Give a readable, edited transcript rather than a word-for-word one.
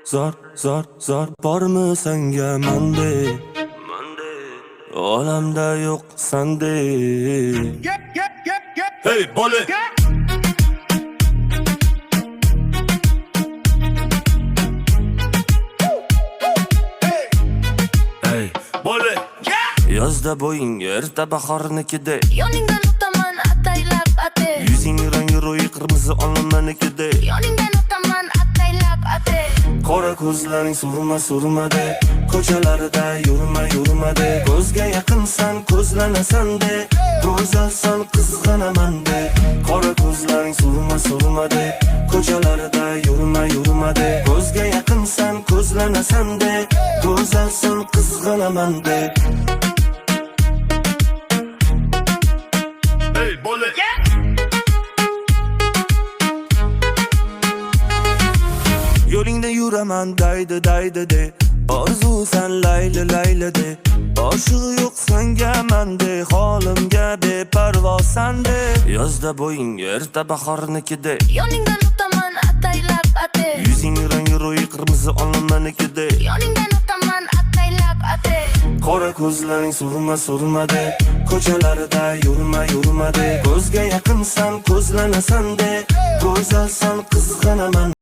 zor bormi senga mendek olamda yo'q sendek. Hey bola Hey bola yozda bo'ying erta bahornikida, Yoningdan o'taman ataylab atay. yuzing rangi ro'yi qirmizi olmanikida, Yoningdan o'taman ataylab atay. qora ko'zlaring surma-surmada, ko'chalarida yurma-yurmada, ko'zga yaqinsan ko'zlanasanda, go'zalsan qizg'anamanda. Qora ko'zlaring surma-surmada, ko'chalarida yurma-yurmada, ko'zga yaqinsan ko'zlanasanda, go'zalsan qizg'anamanda. Hey bola yo'lingda yuraman daydi de, orzusan layli de, oshig'i yo'q senga mende, holimga beparvosan de. Yozda bo'ying erta bahornikida, Yoningdan o'taman ataylab atay. yuzing rangi ro'yi qirmizi olmanikida, Yoningdan o'taman ataylab atay. qora ko'zlaring surma-surmada, ko'chalarida yurma-yurmada, ko'zga yaqinsan ko'zlanasanda, go'zalsan qizg'anaman.